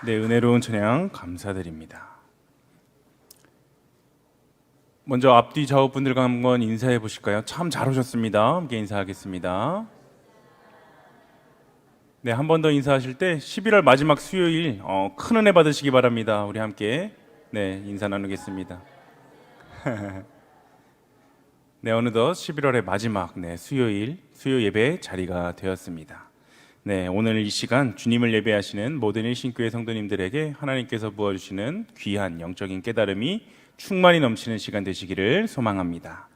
네, 은혜로운 찬양 감사드립니다. 먼저 앞뒤 좌우 분들과 한번 인사해 보실까요? 참 잘 오셨습니다. 함께 인사하겠습니다. 네, 한 번 더 인사하실 때 11월 마지막 수요일 큰 은혜 받으시기 바랍니다. 우리 함께 인사 나누겠습니다. 네, 어느덧 11월의 마지막 수요일 수요 예배 자리가 되었습니다. 네, 오늘 이 시간 주님을 예배하시는 모든 일신교회 성도님들에게 하나님께서 부어주시는 귀한 영적인 깨달음이 충만히 넘치는 시간 되시기를 소망합니다.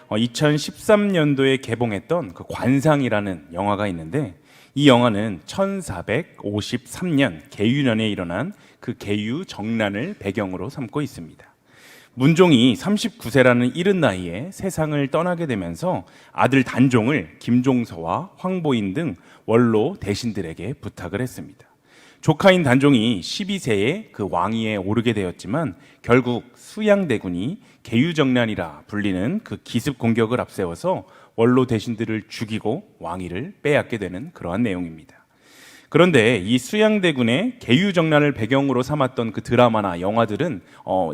2013년도에 개봉했던 그 관상이라는 영화가 있는데, 이 영화는 1453년 계유년에 일어난 그 계유 정난을 배경으로 삼고 있습니다. 문종이 39세라는 이른 나이에 세상을 떠나게 되면서 아들 단종을 김종서와 황보인 등 원로 대신들에게 부탁을 했습니다. 조카인 단종이 12세에 그 왕위에 오르게 되었지만 결국 수양대군이 계유정난이라 불리는 그 기습 공격을 앞세워서 원로 대신들을 죽이고 왕위를 빼앗게 되는 그러한 내용입니다. 그런데 이 수양대군의 계유정난을 배경으로 삼았던 그 드라마나 영화들은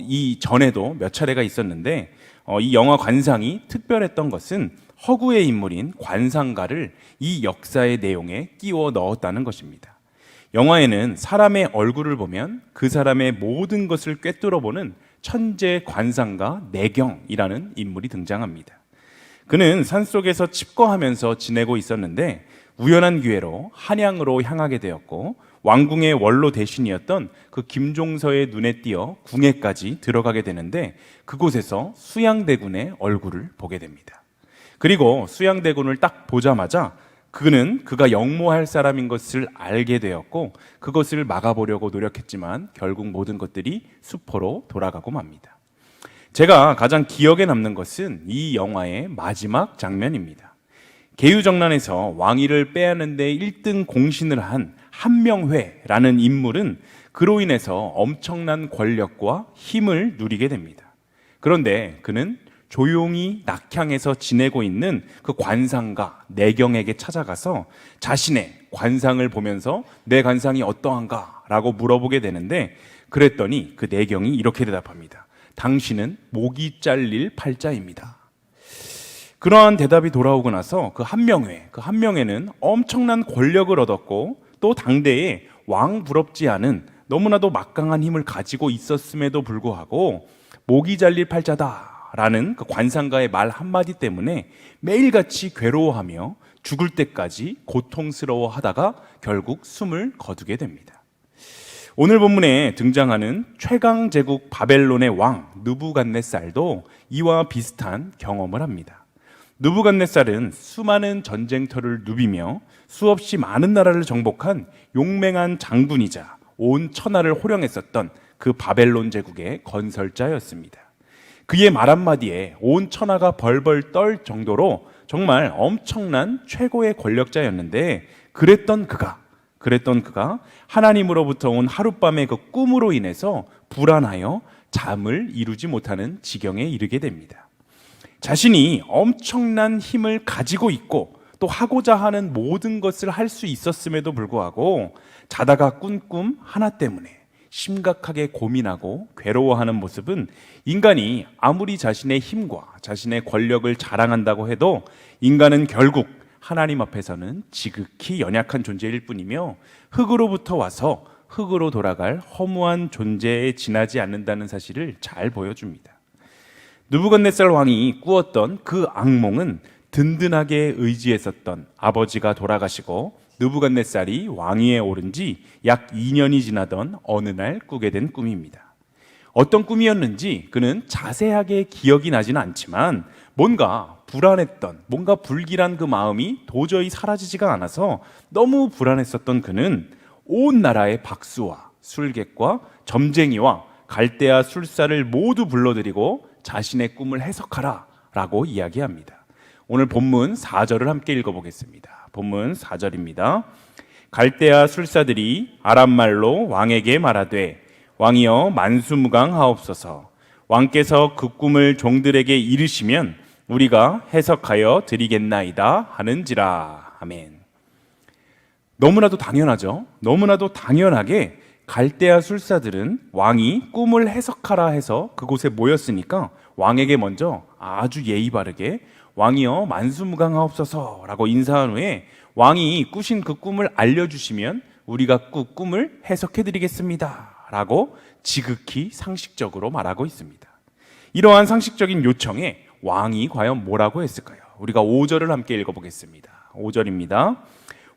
이 전에도 몇 차례가 있었는데, 이 영화 관상이 특별했던 것은 허구의 인물인 관상가를 이 역사의 내용에 끼워 넣었다는 것입니다. 영화에는 사람의 얼굴을 보면 그 사람의 모든 것을 꿰뚫어보는 천재 관상가 내경이라는 인물이 등장합니다. 그는 산속에서 칩거하면서 지내고 있었는데 우연한 기회로 한양으로 향하게 되었고, 왕궁의 원로 대신이었던 그 김종서의 눈에 띄어 궁에까지 들어가게 되는데, 그곳에서 수양대군의 얼굴을 보게 됩니다. 그리고 수양대군을 딱 보자마자 그는 그가 역모할 사람인 것을 알게 되었고, 그것을 막아보려고 노력했지만 결국 모든 것들이 수포로 돌아가고 맙니다. 제가 가장 기억에 남는 것은 이 영화의 마지막 장면입니다. 계유정난에서 왕위를 빼앗는 데 1등 공신을 한 한명회라는 인물은 그로 인해서 엄청난 권력과 힘을 누리게 됩니다. 그런데 그는 조용히 낙향에서 지내고 있는 그 관상가 내경에게 찾아가서 자신의 관상을 보면서 내 관상이 어떠한가 라고 물어보게 되는데, 그랬더니 그 내경이 이렇게 대답합니다. 당신은 목이 잘릴 팔자입니다. 그러한 대답이 돌아오고 나서 그 한명회는 엄청난 권력을 얻었고, 또 당대에 왕 부럽지 않은 너무나도 막강한 힘을 가지고 있었음에도 불구하고 목이 잘릴 팔자다라는 그 관상가의 말 한마디 때문에 매일같이 괴로워하며 죽을 때까지 고통스러워하다가 결국 숨을 거두게 됩니다. 오늘 본문에 등장하는 최강 제국 바벨론의 왕 느부갓네살도 이와 비슷한 경험을 합니다. 느부갓네살은 수많은 전쟁터를 누비며 수없이 많은 나라를 정복한 용맹한 장군이자 온 천하를 호령했었던 그 바벨론 제국의 건설자였습니다. 그의 말 한마디에 온 천하가 벌벌 떨 정도로 정말 엄청난 최고의 권력자였는데, 그랬던 그가 하나님으로부터 온 하룻밤의 그 꿈으로 인해서 불안하여 잠을 이루지 못하는 지경에 이르게 됩니다. 자신이 엄청난 힘을 가지고 있고 또 하고자 하는 모든 것을 할 수 있었음에도 불구하고 자다가 꾼 꿈 하나 때문에 심각하게 고민하고 괴로워하는 모습은, 인간이 아무리 자신의 힘과 자신의 권력을 자랑한다고 해도 인간은 결국 하나님 앞에서는 지극히 연약한 존재일 뿐이며 흙으로부터 와서 흙으로 돌아갈 허무한 존재에 지나지 않는다는 사실을 잘 보여줍니다. 느부갓네살 왕이 꾸었던 그 악몽은 든든하게 의지했었던 아버지가 돌아가시고 느부갓네살이 왕위에 오른 지 약 2년이 지나던 어느 날 꾸게 된 꿈입니다. 어떤 꿈이었는지 그는 자세하게 기억이 나지는 않지만 뭔가 불안했던, 뭔가 불길한 그 마음이 도저히 사라지지가 않아서 너무 불안했었던 그는 온 나라의 박수와 술객과 점쟁이와 갈대아 술사를 모두 불러들이고 자신의 꿈을 해석하라 라고 이야기합니다. 오늘 본문 4절을 함께 읽어보겠습니다. 본문 4절입니다. 갈대아 술사들이 아람말로 왕에게 말하되, 왕이여 만수무강하옵소서. 왕께서 그 꿈을 종들에게 이르시면 우리가 해석하여 드리겠나이다 하는지라. 아멘. 너무나도 당연하죠. 너무나도 당연하게 갈대아 술사들은 왕이 꿈을 해석하라 해서 그곳에 모였으니까 왕에게 먼저 아주 예의 바르게 왕이여 만수무강하옵소서라고 인사한 후에 왕이 꾸신 그 꿈을 알려주시면 우리가 그 꿈을 해석해드리겠습니다 라고 지극히 상식적으로 말하고 있습니다. 이러한 상식적인 요청에 왕이 과연 뭐라고 했을까요? 우리가 5절을 함께 읽어보겠습니다. 5절입니다.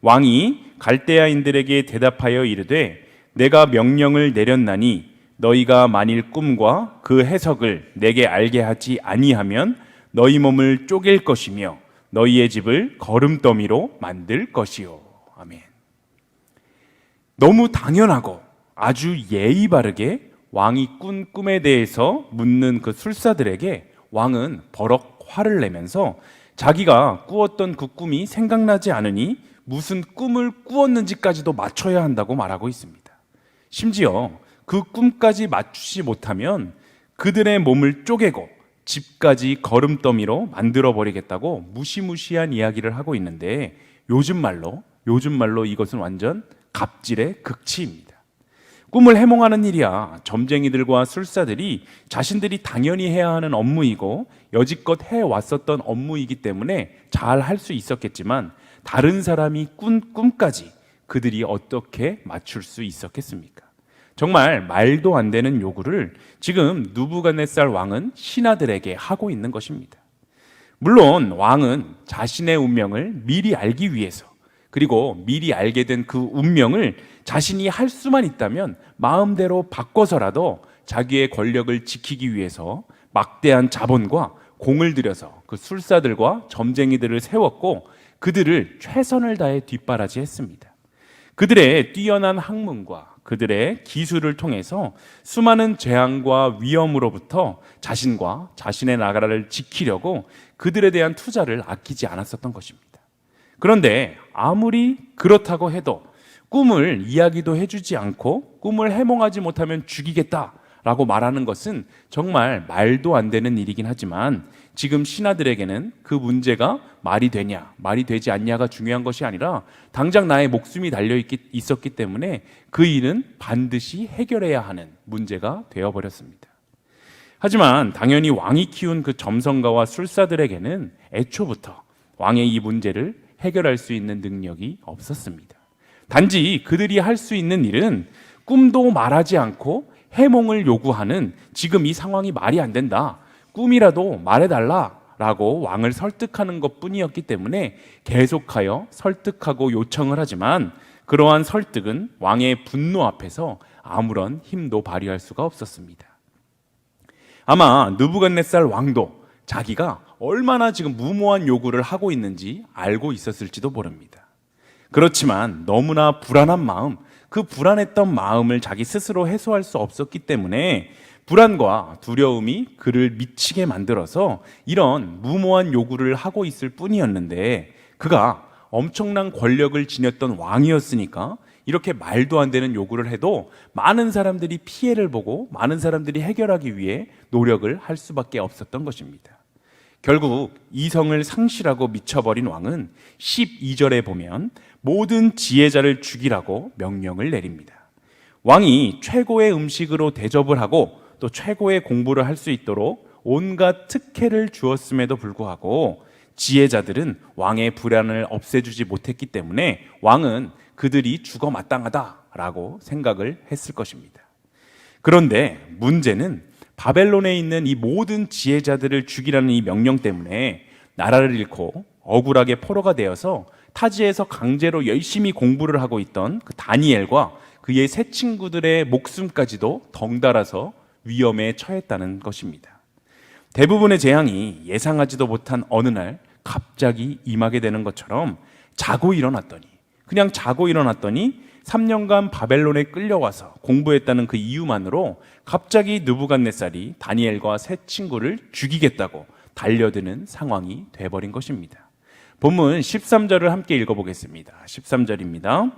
왕이 갈대아인들에게 대답하여 이르되 내가 명령을 내렸나니 너희가 만일 꿈과 그 해석을 내게 알게 하지 아니하면 너희 몸을 쪼갤 것이며 너희의 집을 거름더미로 만들 것이요. 아멘. 너무 당연하고 아주 예의 바르게 왕이 꾼 꿈에 대해서 묻는 그 술사들에게 왕은 버럭 화를 내면서 자기가 꾸었던 그 꿈이 생각나지 않으니 무슨 꿈을 꾸었는지까지도 맞춰야 한다고 말하고 있습니다. 심지어 그 꿈까지 맞추지 못하면 그들의 몸을 쪼개고 집까지 거름더미로 만들어버리겠다고 무시무시한 이야기를 하고 있는데 요즘 말로 이것은 완전 갑질의 극치입니다. 꿈을 해몽하는 일이야 점쟁이들과 술사들이 자신들이 당연히 해야 하는 업무이고 여지껏 해왔었던 업무이기 때문에 잘 할 수 있었겠지만 다른 사람이 꾼 꿈까지 그들이 어떻게 맞출 수 있었겠습니까? 정말 말도 안 되는 요구를 지금 느부갓네살 왕은 신하들에게 하고 있는 것입니다. 물론 왕은 자신의 운명을 미리 알기 위해서 그리고 미리 알게 된 그 운명을 자신이 할 수만 있다면 마음대로 바꿔서라도 자기의 권력을 지키기 위해서 막대한 자본과 공을 들여서 그 술사들과 점쟁이들을 세웠고 그들을 최선을 다해 뒷바라지했습니다. 그들의 뛰어난 학문과 그들의 기술을 통해서 수많은 재앙과 위험으로부터 자신과 자신의 나라를 지키려고 그들에 대한 투자를 아끼지 않았었던 것입니다. 그런데 아무리 그렇다고 해도 꿈을 이야기도 해주지 않고 꿈을 해몽하지 못하면 죽이겠다라고 말하는 것은 정말 말도 안 되는 일이긴 하지만 지금 신하들에게는 그 문제가 말이 되냐 말이 되지 않냐가 중요한 것이 아니라 당장 나의 목숨이 달려 있었기 때문에 그 일은 반드시 해결해야 하는 문제가 되어버렸습니다. 하지만 당연히 왕이 키운 그 점성가와 술사들에게는 애초부터 왕의 이 문제를 해결할 수 있는 능력이 없었습니다. 단지 그들이 할 수 있는 일은 꿈도 말하지 않고 해몽을 요구하는 지금 이 상황이 말이 안 된다. 꿈이라도 말해달라 라고 왕을 설득하는 것뿐이었기 때문에 계속하여 설득하고 요청을 하지만 그러한 설득은 왕의 분노 앞에서 아무런 힘도 발휘할 수가 없었습니다. 아마 느부갓네살 왕도 자기가 얼마나 지금 무모한 요구를 하고 있는지 알고 있었을지도 모릅니다. 그렇지만 너무나 불안한 마음, 그 불안했던 마음을 자기 스스로 해소할 수 없었기 때문에 불안과 두려움이 그를 미치게 만들어서 이런 무모한 요구를 하고 있을 뿐이었는데 그가 엄청난 권력을 지녔던 왕이었으니까 이렇게 말도 안 되는 요구를 해도 많은 사람들이 피해를 보고 많은 사람들이 해결하기 위해 노력을 할 수밖에 없었던 것입니다. 결국 이성을 상실하고 미쳐버린 왕은 12절에 보면 모든 지혜자를 죽이라고 명령을 내립니다. 왕이 최고의 음식으로 대접을 하고 또 최고의 공부를 할 수 있도록 온갖 특혜를 주었음에도 불구하고 지혜자들은 왕의 불안을 없애주지 못했기 때문에 왕은 그들이 죽어 마땅하다라고 생각을 했을 것입니다. 그런데 문제는 바벨론에 있는 이 모든 지혜자들을 죽이라는 이 명령 때문에 나라를 잃고 억울하게 포로가 되어서 타지에서 강제로 열심히 공부를 하고 있던 그 다니엘과 그의 세 친구들의 목숨까지도 덩달아서 위험에 처했다는 것입니다. 대부분의 재앙이 예상하지도 못한 어느 날 갑자기 임하게 되는 것처럼 그냥 자고 일어났더니 3년간 바벨론에 끌려와서 공부했다는 그 이유만으로 갑자기 느부갓네살이 다니엘과 세 친구를 죽이겠다고 달려드는 상황이 돼버린 것입니다. 본문 13절을 함께 읽어보겠습니다. 13절입니다.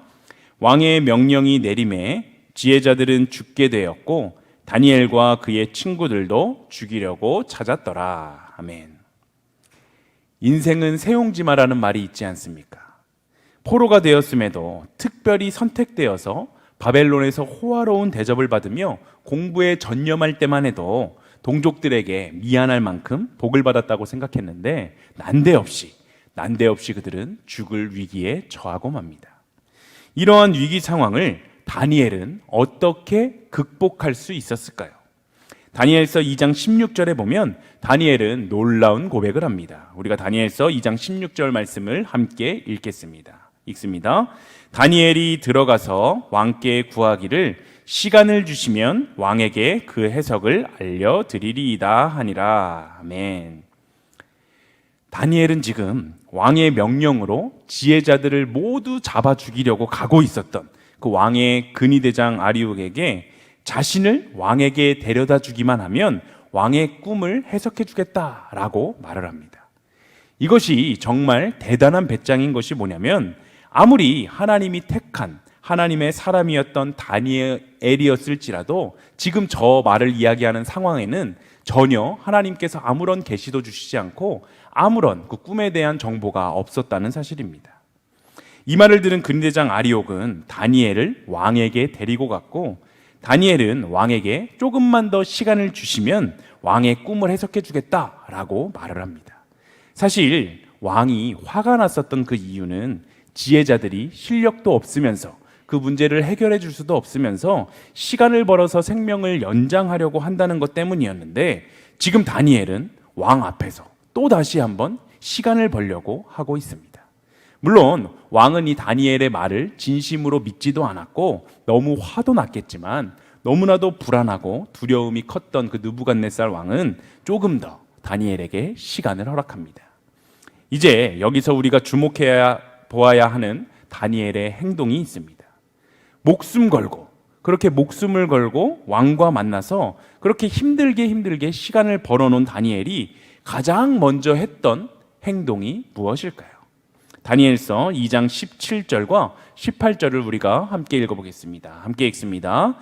왕의 명령이 내림에 지혜자들은 죽게 되었고 다니엘과 그의 친구들도 죽이려고 찾았더라. 아멘. 인생은 세용지마라는 말이 있지 않습니까? 포로가 되었음에도 특별히 선택되어서 바벨론에서 호화로운 대접을 받으며 공부에 전념할 때만 해도 동족들에게 미안할 만큼 복을 받았다고 생각했는데 난데없이 그들은 죽을 위기에 처하고 맙니다. 이러한 위기 상황을 다니엘은 어떻게 극복할 수 있었을까요? 다니엘서 2장 16절에 보면 다니엘은 놀라운 고백을 합니다. 우리가 다니엘서 2장 16절 말씀을 함께 읽겠습니다. 읽습니다. 다니엘이 들어가서 왕께 구하기를 시간을 주시면 왕에게 그 해석을 알려드리리이다 하니라. 아멘. 다니엘은 지금 왕의 명령으로 지혜자들을 모두 잡아 죽이려고 가고 있었던 그 왕의 근위대장 아리옥에게 자신을 왕에게 데려다 주기만 하면 왕의 꿈을 해석해 주겠다라고 말을 합니다. 이것이 정말 대단한 배짱인 것이 뭐냐면 아무리 하나님이 택한 하나님의 사람이었던 다니엘이었을지라도 지금 저 말을 이야기하는 상황에는 전혀 하나님께서 아무런 계시도 주시지 않고 아무런 그 꿈에 대한 정보가 없었다는 사실입니다. 이 말을 들은 근대장 아리옥은 다니엘을 왕에게 데리고 갔고 다니엘은 왕에게 조금만 더 시간을 주시면 왕의 꿈을 해석해 주겠다라고 말을 합니다. 사실 왕이 화가 났었던 그 이유는 지혜자들이 실력도 없으면서 그 문제를 해결해 줄 수도 없으면서 시간을 벌어서 생명을 연장하려고 한다는 것 때문이었는데 지금 다니엘은 왕 앞에서 또 다시 한번 시간을 벌려고 하고 있습니다. 물론 왕은 이 다니엘의 말을 진심으로 믿지도 않았고 너무 화도 났겠지만 너무나도 불안하고 두려움이 컸던 그 느부갓네살 왕은 조금 더 다니엘에게 시간을 허락합니다. 이제 여기서 우리가 주목해야 보아야 하는 다니엘의 행동이 있습니다. 그렇게 목숨을 걸고 왕과 만나서 그렇게 힘들게 시간을 벌어놓은 다니엘이 가장 먼저 했던 행동이 무엇일까요? 다니엘서 2장 17절과 18절을 우리가 함께 읽어보겠습니다. 함께 읽습니다.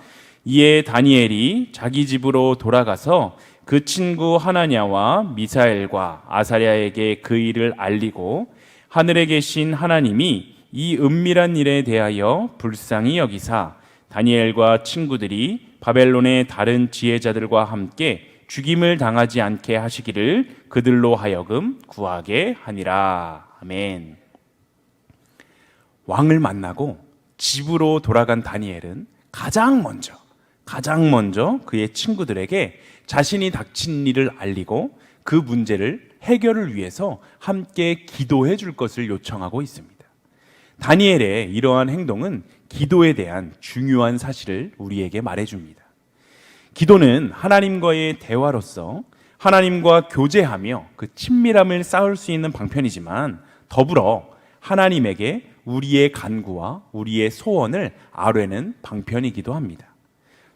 이에 다니엘이 자기 집으로 돌아가서 그 친구 하나냐와 미사엘과 아사랴에게 그 일을 알리고 하늘에 계신 하나님이 이 은밀한 일에 대하여 불쌍히 여기사 다니엘과 친구들이 바벨론의 다른 지혜자들과 함께 죽임을 당하지 않게 하시기를 그들로 하여금 구하게 하니라. 아멘. 왕을 만나고 집으로 돌아간 다니엘은 가장 먼저 그의 친구들에게 자신이 닥친 일을 알리고 그 문제를 해결을 위해서 함께 기도해 줄 것을 요청하고 있습니다. 다니엘의 이러한 행동은 기도에 대한 중요한 사실을 우리에게 말해줍니다. 기도는 하나님과의 대화로서 하나님과 교제하며 그 친밀함을 쌓을 수 있는 방편이지만 더불어 하나님에게 우리의 간구와 우리의 소원을 아뢰는 방편이기도 합니다.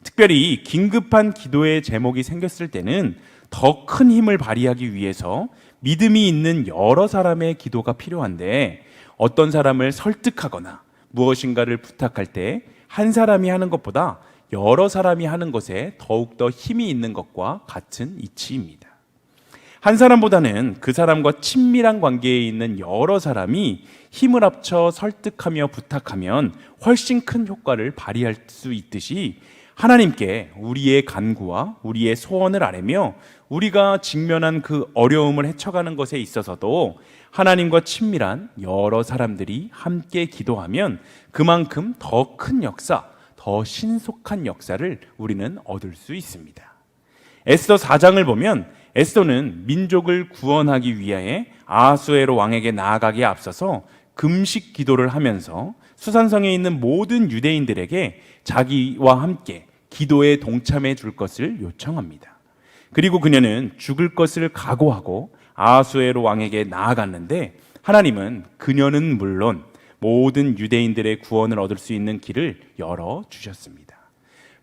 특별히 긴급한 기도의 제목이 생겼을 때는 더 큰 힘을 발휘하기 위해서 믿음이 있는 여러 사람의 기도가 필요한데 어떤 사람을 설득하거나 무엇인가를 부탁할 때 한 사람이 하는 것보다 여러 사람이 하는 것에 더욱더 힘이 있는 것과 같은 이치입니다. 한 사람보다는 그 사람과 친밀한 관계에 있는 여러 사람이 힘을 합쳐 설득하며 부탁하면 훨씬 큰 효과를 발휘할 수 있듯이 하나님께 우리의 간구와 우리의 소원을 아뢰며 우리가 직면한 그 어려움을 헤쳐가는 것에 있어서도 하나님과 친밀한 여러 사람들이 함께 기도하면 그만큼 더 큰 역사, 더 신속한 역사를 우리는 얻을 수 있습니다. 에스더 4장을 보면 에스더는 민족을 구원하기 위해 아하수에로 왕에게 나아가기에 앞서서 금식 기도를 하면서 수산성에 있는 모든 유대인들에게 자기와 함께 기도에 동참해 줄 것을 요청합니다. 그리고 그녀는 죽을 것을 각오하고 아하수에로 왕에게 나아갔는데 하나님은 그녀는 물론 모든 유대인들의 구원을 얻을 수 있는 길을 열어주셨습니다.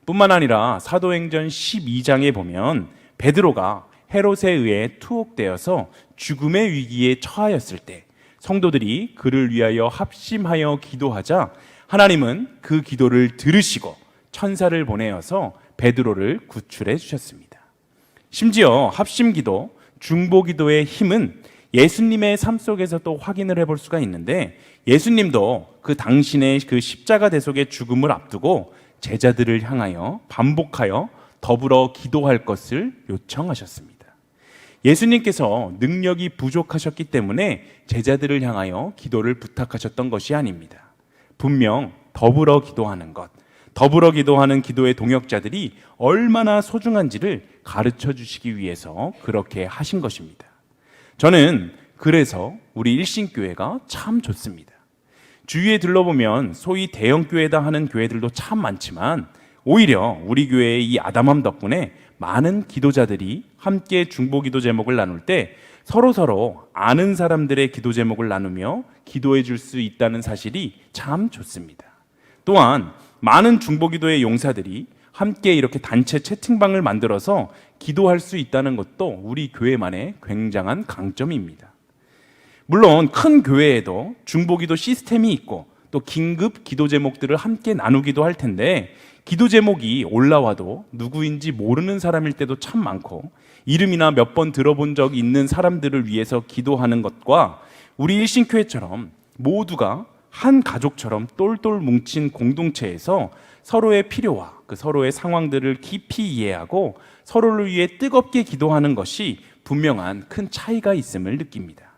뿐만 아니라 사도행전 12장에 보면 베드로가 헤롯에 의해 투옥되어서 죽음의 위기에 처하였을 때 성도들이 그를 위하여 합심하여 기도하자 하나님은 그 기도를 들으시고 천사를 보내어서 베드로를 구출해 주셨습니다. 심지어 합심기도, 중보기도의 힘은 예수님의 삶 속에서도 확인을 해볼 수가 있는데 예수님도 그 당신의 그 십자가 대속의 죽음을 앞두고 제자들을 향하여 반복하여 더불어 기도할 것을 요청하셨습니다. 예수님께서 능력이 부족하셨기 때문에 제자들을 향하여 기도를 부탁하셨던 것이 아닙니다. 분명 더불어 기도하는 것, 더불어 기도하는 기도의 동역자들이 얼마나 소중한지를 가르쳐 주시기 위해서 그렇게 하신 것입니다. 저는 그래서 우리 일신교회가 참 좋습니다. 주위에 둘러보면 소위 대형교회다 하는 교회들도 참 많지만 오히려 우리 교회의 이 아담함 덕분에 많은 기도자들이 함께 중보기도 제목을 나눌 때 서로서로 아는 사람들의 기도 제목을 나누며 기도해 줄 수 있다는 사실이 참 좋습니다. 또한 많은 중보기도의 용사들이 함께 이렇게 단체 채팅방을 만들어서 기도할 수 있다는 것도 우리 교회만의 굉장한 강점입니다. 물론 큰 교회에도 중보기도 시스템이 있고 또 긴급 기도 제목들을 함께 나누기도 할 텐데 기도 제목이 올라와도 누구인지 모르는 사람일 때도 참 많고 이름이나 몇 번 들어본 적 있는 사람들을 위해서 기도하는 것과 우리 일신교회처럼 모두가 한 가족처럼 똘똘 뭉친 공동체에서 서로의 필요와 그 서로의 상황들을 깊이 이해하고 서로를 위해 뜨겁게 기도하는 것이 분명한 큰 차이가 있음을 느낍니다.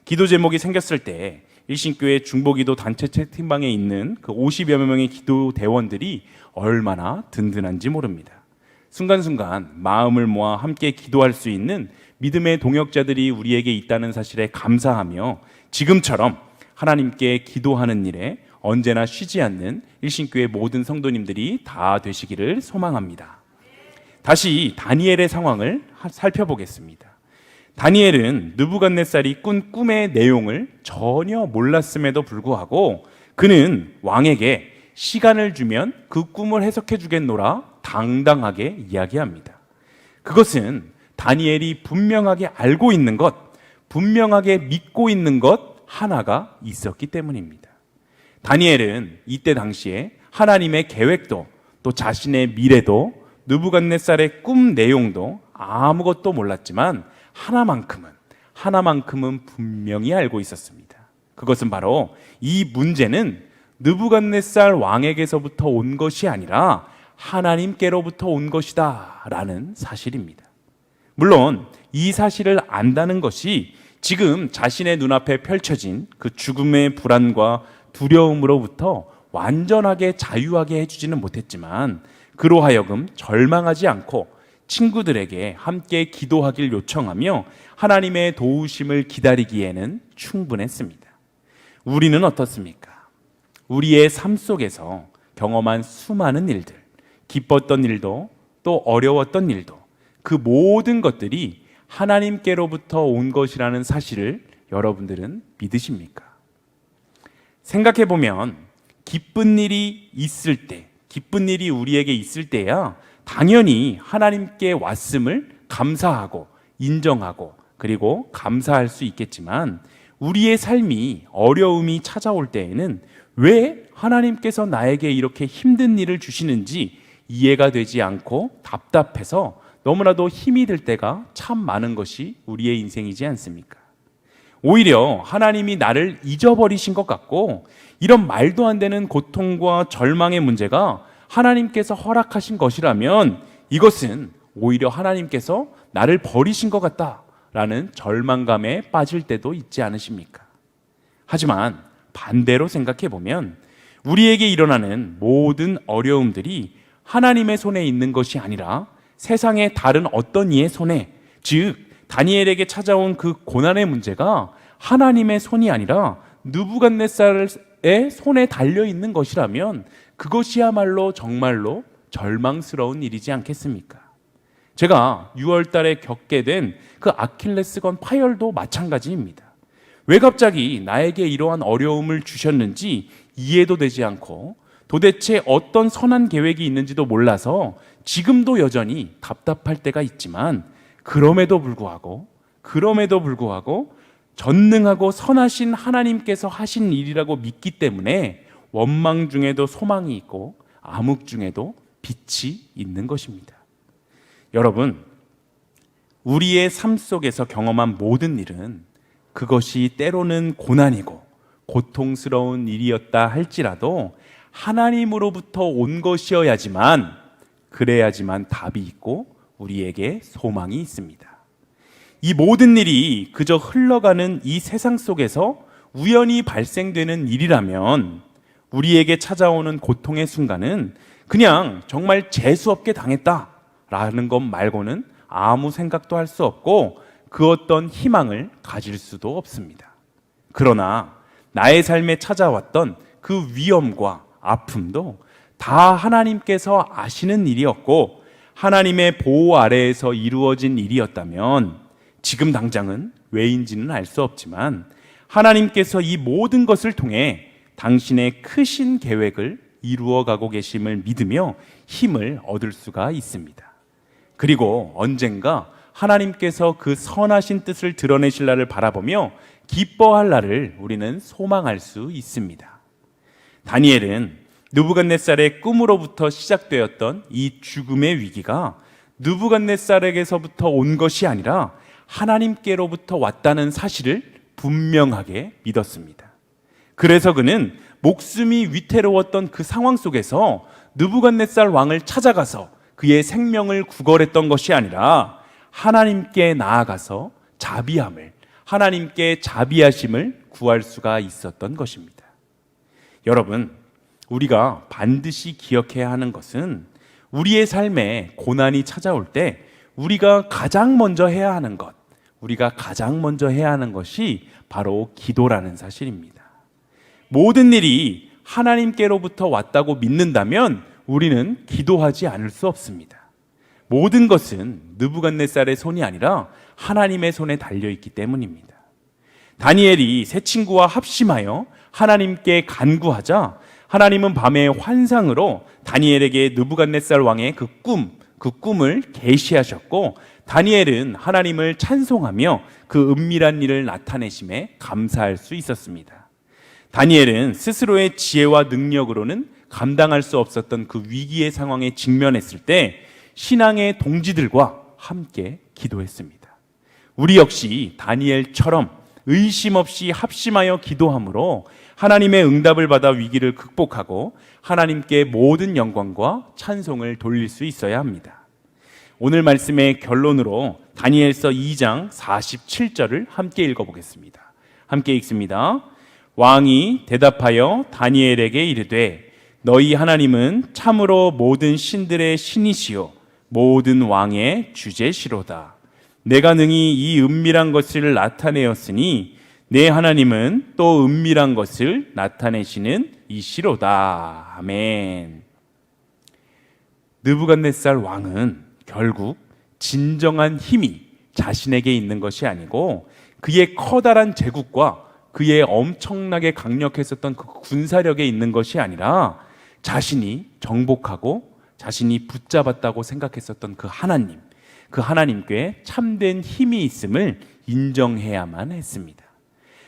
기도 제목이 생겼을 때 일신교회 중보기도 단체 채팅방에 있는 그 50여 명의 기도 대원들이 얼마나 든든한지 모릅니다. 순간순간 마음을 모아 함께 기도할 수 있는 믿음의 동역자들이 우리에게 있다는 사실에 감사하며 지금처럼 하나님께 기도하는 일에 언제나 쉬지 않는 일신교회 모든 성도님들이 다 되시기를 소망합니다. 다시 다니엘의 상황을 살펴보겠습니다. 다니엘은 느부갓네살이 꾼 꿈의 내용을 전혀 몰랐음에도 불구하고 그는 왕에게 시간을 주면 그 꿈을 해석해 주겠노라 당당하게 이야기합니다. 그것은 다니엘이 분명하게 알고 있는 것, 분명하게 믿고 있는 것 하나가 있었기 때문입니다. 다니엘은 이때 당시에 하나님의 계획도 또 자신의 미래도 느부갓네살의 꿈 내용도 아무것도 몰랐지만 하나만큼은 분명히 알고 있었습니다. 그것은 바로 이 문제는 느부갓네살 왕에게서부터 온 것이 아니라 하나님께로부터 온 것이다 라는 사실입니다. 물론 이 사실을 안다는 것이 지금 자신의 눈앞에 펼쳐진 그 죽음의 불안과 두려움으로부터 완전하게 자유하게 해주지는 못했지만 그로 하여금 절망하지 않고 친구들에게 함께 기도하길 요청하며 하나님의 도우심을 기다리기에는 충분했습니다. 우리는 어떻습니까? 우리의 삶 속에서 경험한 수많은 일들, 기뻤던 일도 또 어려웠던 일도 그 모든 것들이 하나님께로부터 온 것이라는 사실을 여러분들은 믿으십니까? 생각해보면 기쁜 일이 있을 때, 기쁜 일이 우리에게 있을 때야 당연히 하나님께 왔음을 감사하고 인정하고 그리고 감사할 수 있겠지만 우리의 삶이 어려움이 찾아올 때에는 왜 하나님께서 나에게 이렇게 힘든 일을 주시는지 이해가 되지 않고 답답해서 너무나도 힘이 들 때가 참 많은 것이 우리의 인생이지 않습니까? 오히려 하나님이 나를 잊어버리신 것 같고 이런 말도 안 되는 고통과 절망의 문제가 하나님께서 허락하신 것이라면 이것은 오히려 하나님께서 나를 버리신 것 같다라는 절망감에 빠질 때도 있지 않으십니까? 하지만 반대로 생각해 보면 우리에게 일어나는 모든 어려움들이 하나님의 손에 있는 것이 아니라 세상의 다른 어떤 이의 손에, 즉 다니엘에게 찾아온 그 고난의 문제가 하나님의 손이 아니라 느부갓네살의 손에 달려 있는 것이라면 그것이야말로 정말로 절망스러운 일이지 않겠습니까? 제가 6월 달에 겪게 된 그 아킬레스건 파열도 마찬가지입니다. 왜 갑자기 나에게 이러한 어려움을 주셨는지 이해도 되지 않고 도대체 어떤 선한 계획이 있는지도 몰라서 지금도 여전히 답답할 때가 있지만 그럼에도 불구하고 전능하고 선하신 하나님께서 하신 일이라고 믿기 때문에 원망 중에도 소망이 있고 암흑 중에도 빛이 있는 것입니다. 여러분, 우리의 삶 속에서 경험한 모든 일은 그것이 때로는 고난이고 고통스러운 일이었다 할지라도 하나님으로부터 온 것이어야지만, 그래야지만 답이 있고 우리에게 소망이 있습니다. 이 모든 일이 그저 흘러가는 이 세상 속에서 우연히 발생되는 일이라면 우리에게 찾아오는 고통의 순간은 그냥 정말 재수없게 당했다라는 것 말고는 아무 생각도 할 수 없고 그 어떤 희망을 가질 수도 없습니다. 그러나 나의 삶에 찾아왔던 그 위험과 아픔도 다 하나님께서 아시는 일이었고 하나님의 보호 아래에서 이루어진 일이었다면 지금 당장은 왜인지는 알 수 없지만 하나님께서 이 모든 것을 통해 당신의 크신 계획을 이루어가고 계심을 믿으며 힘을 얻을 수가 있습니다. 그리고 언젠가 하나님께서 그 선하신 뜻을 드러내실 날을 바라보며 기뻐할 날을 우리는 소망할 수 있습니다. 다니엘은 느부갓네살의 꿈으로부터 시작되었던 이 죽음의 위기가 느부갓네살에게서부터 온 것이 아니라 하나님께로부터 왔다는 사실을 분명하게 믿었습니다. 그래서 그는 목숨이 위태로웠던 그 상황 속에서 느부갓네살 왕을 찾아가서 그의 생명을 구걸했던 것이 아니라 하나님께 나아가서 자비함을, 하나님께 자비하심을 구할 수가 있었던 것입니다. 여러분, 우리가 반드시 기억해야 하는 것은 우리의 삶에 고난이 찾아올 때 우리가 가장 먼저 해야 하는 것, 우리가 가장 먼저 해야 하는 것이 바로 기도라는 사실입니다. 모든 일이 하나님께로부터 왔다고 믿는다면 우리는 기도하지 않을 수 없습니다. 모든 것은 느부갓네살의 손이 아니라 하나님의 손에 달려있기 때문입니다. 다니엘이 세 친구와 합심하여 하나님께 간구하자 하나님은 밤의 환상으로 다니엘에게 느부갓네살 왕의 그 꿈을 계시하셨고 다니엘은 하나님을 찬송하며 그 은밀한 일을 나타내심에 감사할 수 있었습니다. 다니엘은 스스로의 지혜와 능력으로는 감당할 수 없었던 그 위기의 상황에 직면했을 때 신앙의 동지들과 함께 기도했습니다. 우리 역시 다니엘처럼 의심 없이 합심하여 기도함으로 하나님의 응답을 받아 위기를 극복하고 하나님께 모든 영광과 찬송을 돌릴 수 있어야 합니다. 오늘 말씀의 결론으로 다니엘서 2장 47절을 함께 읽어보겠습니다. 함께 읽습니다. 왕이 대답하여 다니엘에게 이르되 너희 하나님은 참으로 모든 신들의 신이시요 모든 왕의 주제시로다. 내가 능히 이 은밀한 것을 나타내었으니 내 하나님은 또 은밀한 것을 나타내시는 이시로다. 아멘. 느부갓네살 왕은 결국 진정한 힘이 자신에게 있는 것이 아니고 그의 커다란 제국과 그의 엄청나게 강력했었던 그 군사력에 있는 것이 아니라 자신이 정복하고 자신이 붙잡았다고 생각했었던 그 하나님께 참된 힘이 있음을 인정해야만 했습니다.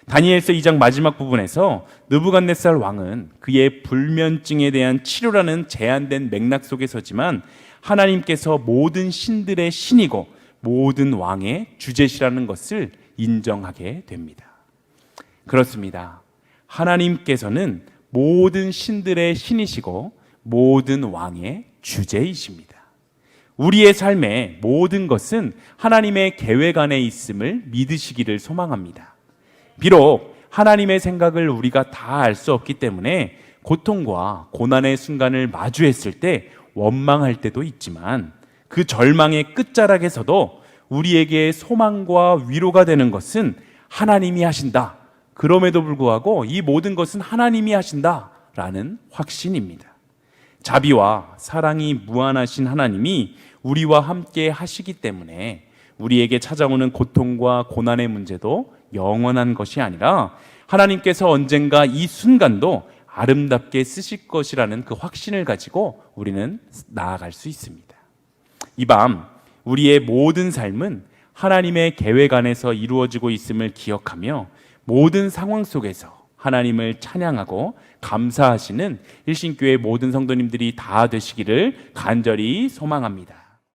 다니엘서 2장 마지막 부분에서 느부갓네살 왕은 그의 불면증에 대한 치료라는 제한된 맥락 속에 서지만 하나님께서 모든 신들의 신이고 모든 왕의 주제시라는 것을 인정하게 됩니다. 그렇습니다. 하나님께서는 모든 신들의 신이시고 모든 왕의 주제이십니다. 우리의 삶의 모든 것은 하나님의 계획 안에 있음을 믿으시기를 소망합니다. 비록 하나님의 생각을 우리가 다 알 수 없기 때문에 고통과 고난의 순간을 마주했을 때 원망할 때도 있지만 그 절망의 끝자락에서도 우리에게 소망과 위로가 되는 것은 하나님이 하신다. 그럼에도 불구하고 이 모든 것은 하나님이 하신다라는 확신입니다. 자비와 사랑이 무한하신 하나님이 우리와 함께 하시기 때문에 우리에게 찾아오는 고통과 고난의 문제도 영원한 것이 아니라 하나님께서 언젠가 이 순간도 아름답게 쓰실 것이라는 그 확신을 가지고 우리는 나아갈 수 있습니다. 이 밤 우리의 모든 삶은 하나님의 계획 안에서 이루어지고 있음을 기억하며 모든 상황 속에서 하나님을 찬양하고 감사하시는 일신교회 모든 성도님들이 다 되시기를 간절히 소망합니다.